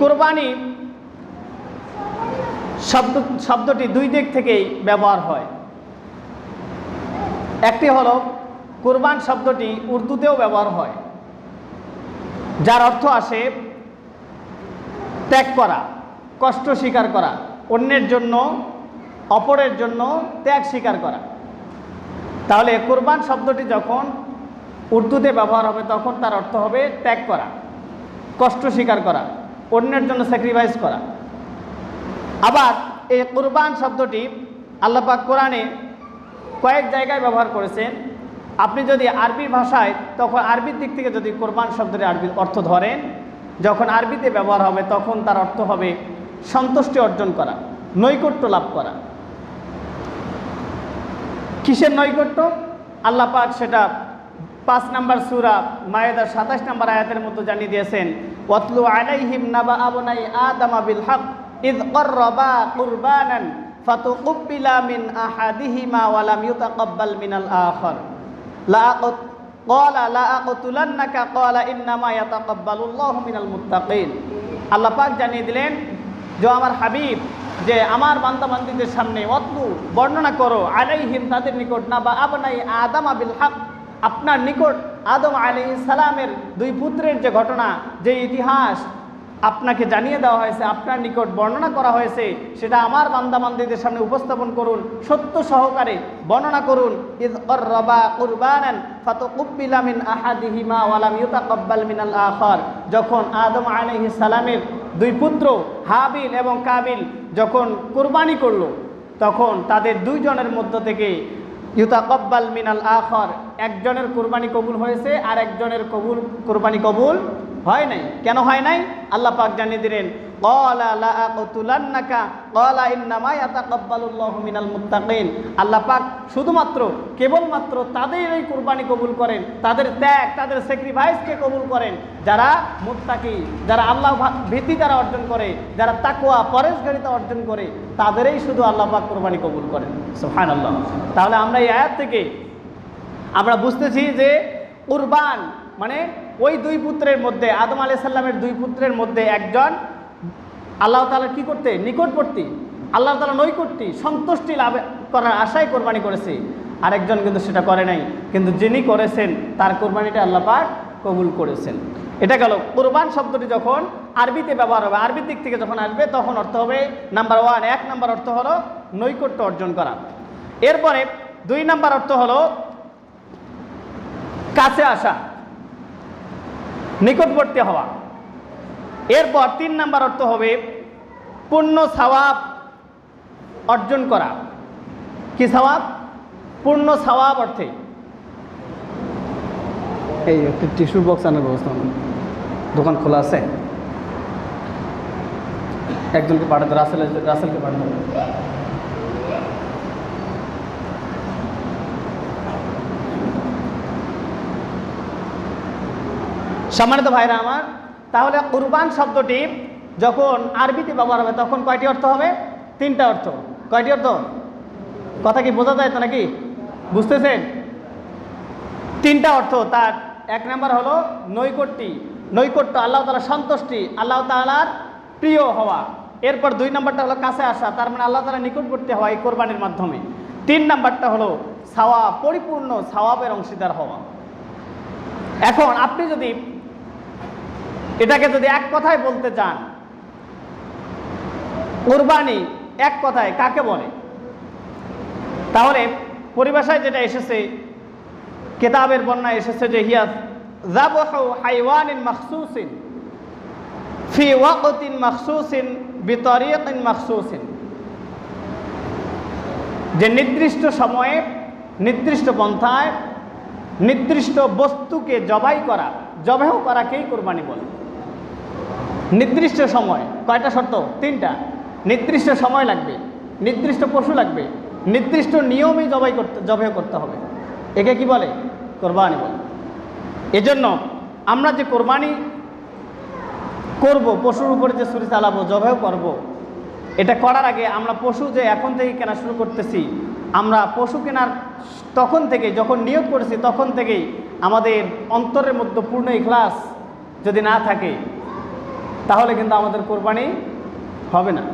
কুরবানি শব্দটি দুই দিক থেকেই ব্যবহার হয়। একটি হলো কুরবান শব্দটি উর্দুতেও ব্যবহার হয়, যার অর্থ আসে ত্যাগ করা, কষ্ট স্বীকার করা, অন্যের জন্য অপরের জন্য ত্যাগ স্বীকার করা। তাহলে কুরবান শব্দটি যখন উর্দুতে ব্যবহার হবে তখন তার অর্থ হবে ত্যাগ করা, কষ্ট স্বীকার করা, অন্যের জন্য স্যাক্রিফাইস করা। আবার এই কুরবান শব্দটি আল্লাহ পাক কোরআনে কয়েক জায়গায় ব্যবহার করেছেন। আপনি যদি আরবি ভাষায় তখন আরবির দিক থেকে যদি কুরবান শব্দের আরবির অর্থ ধরেন, যখন আরবিতে ব্যবহার হবে তখন তার অর্থ হবে সন্তুষ্টি অর্জন করা, নৈকট্য লাভ করা। কিসের নৈকট্য? আল্লাহ পাক সেটা 5 নম্বর সূরা মায়েদার 27 নম্বর আয়াতের মধ্যে জানিয়ে দিয়েছেন, ওয়াতলু আলাইহিম নাবা আবনাই আদামা বিল হক ইয ক্বাররাবা কুরবানান ফাতুকুব্বিলা মিন আহাদিহিমা ওয়া লাম ইউতাকাব্বাল মিনাল আখার ক্বালা লা আকতুলান্নাকা ক্বালা ইন্নামা ইয়াতাকাব্বালুল্লাহু মিনাল মুত্তাকিন। আল্লাহ পাক জানিয়ে দিলেন যে আমার হাবিব, যে আমার বান্দাবান্দীদের সামনে ওয়াতলু বর্ণনা করো আলাইহিম তাদের নিকট নাবা আবনাই আদামা বিল হক, আপনার নিকট আদম আলাইহিস সালামের 2 পুত্রের যে ঘটনা, যে ইতিহাস আপনাকে জানিয়ে দেওয়া হয়েছে, আপনার নিকট বর্ণনা করা হয়েছে, সেটা আমার বান্দাবান্দীদের সামনে উপস্থাপন করুন, সত্য সহকারে বর্ণনা করুন। ইয ক্বাররাবা কুরবানান ফাতুকুব্বিলা মিন আহাদিহিমা ওয়া লাম ইউতাকাব্বাল মিনাল আখার, যখন আদম আলাইহিস সালামের 2 পুত্র হাবিল এবং কাবিল যখন কুরবানি করলো, তখন তাদের 2 জনের মধ্য থেকে ইউতাকাব্বাল মিনাল আখার, একজনের কুরবানি কবুল হয়েছে আর একজনের কুরবানি কবুল হয় নাই। কেন হয় নাই? আল্লাহ পাক জানিয়ে দিলেন, ক্বালা লা আকতুলান্নাকা ক্বালা ইন্নামা ইয়াতাকাব্বালুল্লাহু মিনাল মুত্তাকিন। আল্লাহ পাক শুধুমাত্র কেবলমাত্র তাদের এই কুরবানি কবুল করেন, তাদের ত্যাগ, তাদের স্যাক্রিফাইসকে কবুল করেন যারা মুত্তাকি, যারা আল্লাহ ভীতি দ্বারা অর্জন করে, যারা তাকওয়া পরহেজগারিতা অর্জন করে, তাদেরই শুধু আল্লাহ পাক কুরবানি কবুল করেন। সুবহানাল্লাহ। তাহলে আমরা এই আয়াত থেকে আমরা বুঝতেছি যে কুরবান মানে ওই 2 পুত্রের মধ্যে, আদম আলাইহিস সালামের 2 পুত্রের মধ্যে একজন আল্লাহ তাআলা কি করতে? নিকটবর্তী, আল্লাহ তাআলা নৈকট্য সন্তুষ্টি লাভ করার আশায় কোরবানি করেছে, আরেকজন কিন্তু সেটা করে নাই। কিন্তু যিনি করেছেন তার কোরবানিটা আল্লাহ পাক কবুল করেছেন। এটা গেল কুরবান শব্দটি যখন আরবিতে ব্যবহার হবে, আরবির দিক থেকে যখন আসবে তখন অর্থ হবে নাম্বার 1 নম্বর অর্থ হলো নৈকট্য অর্জন করা। এরপরে 2 নম্বর অর্থ হলো কাছে আসা, নিকটবর্তী হওয়া। এরপর 3 নম্বর অর্থ হবে পূর্ণ সওয়াব অর্জন করা। কি সওয়াব? পূর্ণ সওয়াব অর্থে এই একটি টিস্যু বক্স আনার ব্যবস্থা, দোকান খোলা আছে, একজনকে পাঠাতে, রাসেলকে পাঠাতে। সম্মানিত ভাইরা আমার, তাহলে কুরবান শব্দটি যখন আরবিতে ব্যবহার হবে তখন কয়টি অর্থ হবে? 3টা অর্থ। কয়টি অর্থ? কথা কি বোঝা যায় তো নাকি? বুঝতেছেন? 3টা অর্থ। তার 1 নম্বর হলো নৈকট্য, আল্লাহ তাআলার সন্তুষ্টি, আল্লাহ তাআলার প্রিয় হওয়া। এরপর 2 নম্বরটা হলো কাছে আসা, তার মানে আল্লাহ তাআলার নিকটবর্তী হওয়া এই কোরবানির মাধ্যমে। 3 নম্বরটা হলো সওয়াব, পরিপূর্ণ সওয়াবের অংশীদার হওয়া। এখন আপনি যদি এটাকে এক কথায় বলতে চান, কুরবানি এক কথায় কাকে বলে, তাহলে পরিভাষায় যেটা এসেছে, কিতাবের বর্ণনায় এসেছে যে হিয়া যাবহু হাইওয়ানিন মাখসুসিন ফি ওয়াকতিন মাখসুসিন বিতরিকিন মাখসুসিন, যে নির্দিষ্ট সময়ে, নির্দিষ্ট পন্থায়, নির্দিষ্ট বস্তুকে জবাই করাকেই কুরবানি বলে। নির্দিষ্ট সময়, কয়টা শর্ত? 3টা। নির্দিষ্ট সময় লাগবে, নির্দিষ্ট পশু লাগবে, নির্দিষ্ট নিয়মেই জবাই করতে হবে, একে কি বলে? কোরবানি বলে। এজন্য আমরা যে কোরবানি করব, পশুর উপরে যে ছুরি চালাবো, জবাই করব, এটা করার আগে আমরা পশু যে এখন থেকে কেনা শুরু করতেছি, আমরা পশু কেনার তখন থেকে যখন নিয়োগ করেছি তখন থেকেই আমাদের অন্তরের মধ্যে পূর্ণ ইখলাস যদি না থাকে, তাহলে কিন্তু আমাদের কোরবানি হবে না।